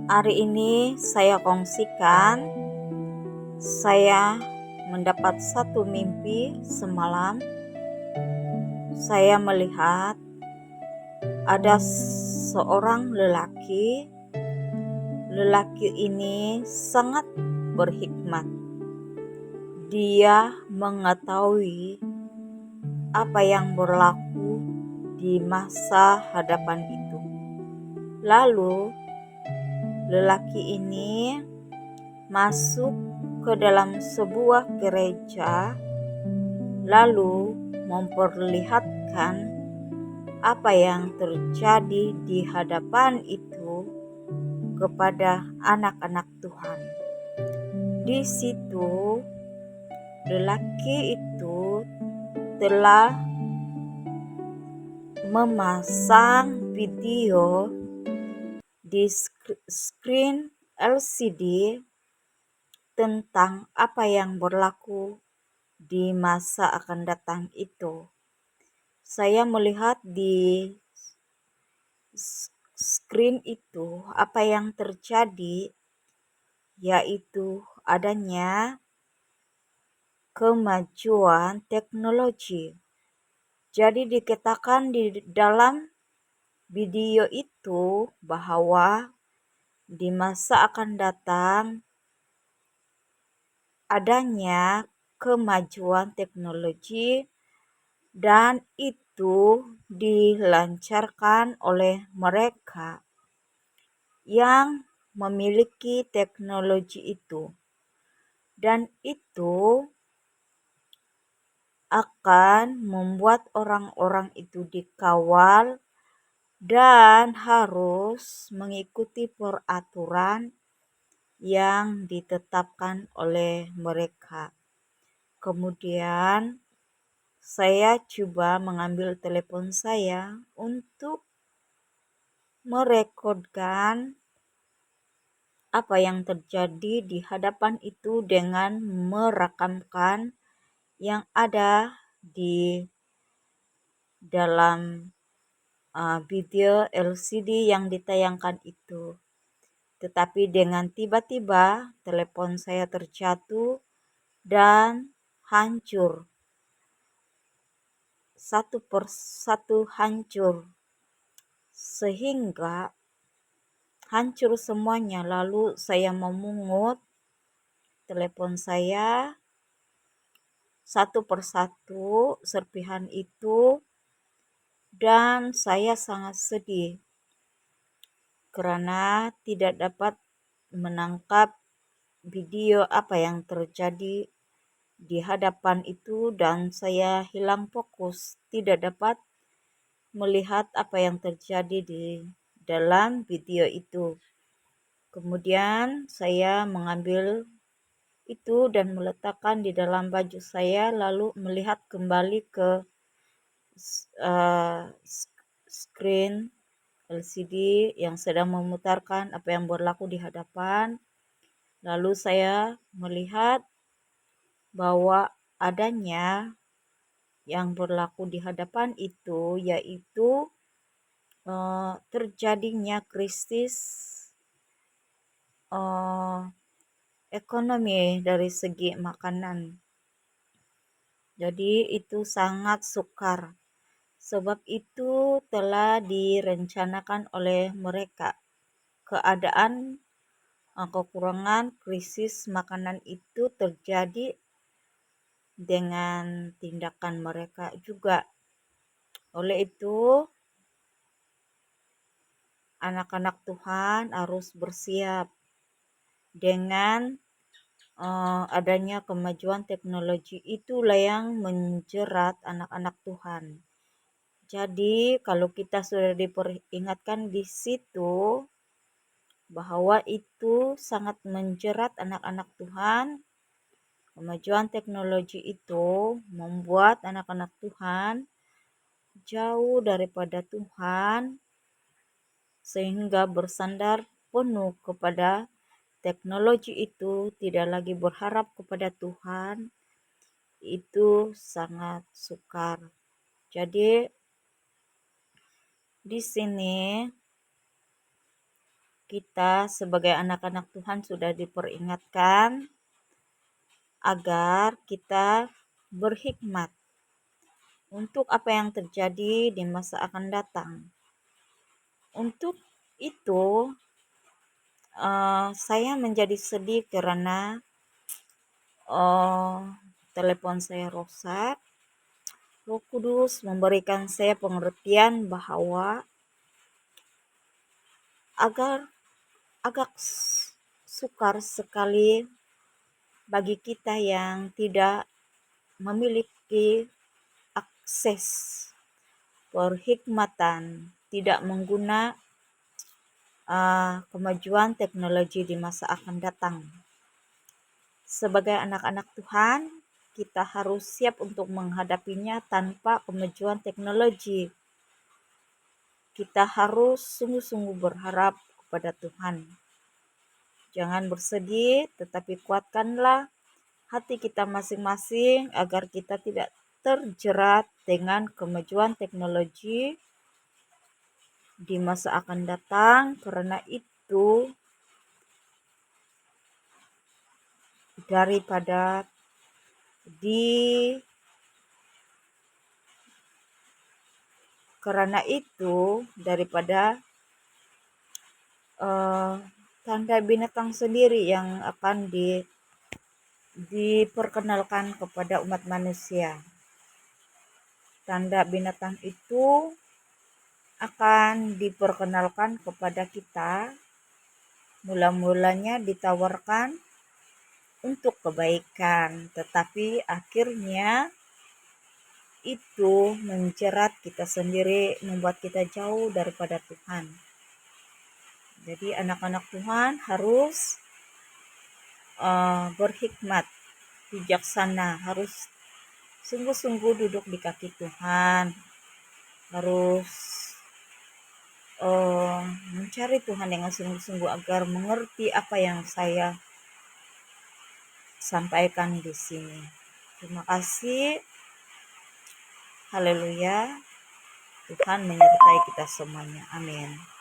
Hari ini saya kongsikan, saya mendapat satu mimpi semalam. Saya melihat ada seorang lelaki. Lelaki ini sangat berhikmat. Dia mengetahui apa yang berlaku di masa hadapan itu. Lalu lelaki ini masuk ke dalam sebuah gereja, lalu memperlihatkan apa yang terjadi di hadapan itu kepada anak-anak Tuhan. Di situ lelaki itu telah memasang video di screen LCD tentang apa yang berlaku di masa akan datang itu. Saya melihat di screen itu apa yang terjadi, yaitu adanya kemajuan teknologi. Jadi dikatakan di dalam video itu bahwa di masa akan datang adanya kemajuan teknologi dan itu dilancarkan oleh mereka yang memiliki teknologi itu. Dan itu akan membuat orang-orang itu dikawal dan harus mengikuti peraturan yang ditetapkan oleh mereka. Kemudian saya coba mengambil telepon saya untuk merekodkan apa yang terjadi di hadapan itu dengan merakamkan yang ada di dalam video LCD yang ditayangkan itu. Tetapi dengan tiba-tiba telepon saya terjatuh dan hancur. Satu persatu hancur. Sehingga hancur semuanya. Lalu saya memungut telepon saya satu persatu serpihan itu dan saya sangat sedih karena tidak dapat menangkap video apa yang terjadi di hadapan itu dan saya hilang fokus, tidak dapat melihat apa yang terjadi di dalam video itu. Kemudian saya mengambil itu dan meletakkan di dalam baju saya lalu melihat kembali ke screen LCD yang sedang memutarkan apa yang berlaku di hadapan. Lalu saya melihat bahwa adanya yang berlaku di hadapan itu yaitu terjadinya krisis ekonomi dari segi makanan. Jadi itu sangat sukar. Sebab itu telah direncanakan oleh mereka. Keadaan kekurangan krisis makanan itu terjadi dengan tindakan mereka juga. Oleh itu, anak-anak Tuhan harus bersiap dengan adanya kemajuan teknologi itulah yang menjerat anak-anak Tuhan. Jadi kalau kita sudah diperingatkan di situ bahwa itu sangat menjerat anak-anak Tuhan, kemajuan teknologi itu membuat anak-anak Tuhan jauh daripada Tuhan sehingga bersandar penuh kepada teknologi itu, tidak lagi berharap kepada Tuhan, itu sangat sukar. Jadi di sini kita sebagai anak-anak Tuhan sudah diperingatkan agar kita berhikmat untuk apa yang terjadi di masa akan datang. Untuk itu, saya menjadi sedih karena telepon saya rusak. Roh Kudus memberikan saya pengertian bahwa agak sukar sekali bagi kita yang tidak memiliki akses perhikmatan, tidak menggunakan kemajuan teknologi di masa akan datang. Sebagai anak-anak Tuhan, kita harus siap untuk menghadapinya tanpa kemajuan teknologi. Kita harus sungguh-sungguh berharap kepada Tuhan. Jangan bersedih, tetapi kuatkanlah hati kita masing-masing agar kita tidak terjerat dengan kemajuan teknologi di masa akan datang. Karena itu daripada tanda binatang sendiri yang akan diperkenalkan kepada umat manusia. Tanda binatang itu akan diperkenalkan kepada kita, mula-mulanya ditawarkan untuk kebaikan, tetapi akhirnya itu menjerat kita sendiri, membuat kita jauh daripada Tuhan. Jadi anak-anak Tuhan harus berhikmat, bijaksana, harus sungguh-sungguh duduk di kaki Tuhan, harus mencari Tuhan dengan sungguh-sungguh agar mengerti apa yang saya sampaikan di sini. Terima kasih. Haleluya. Tuhan menyertai kita semuanya. Amin.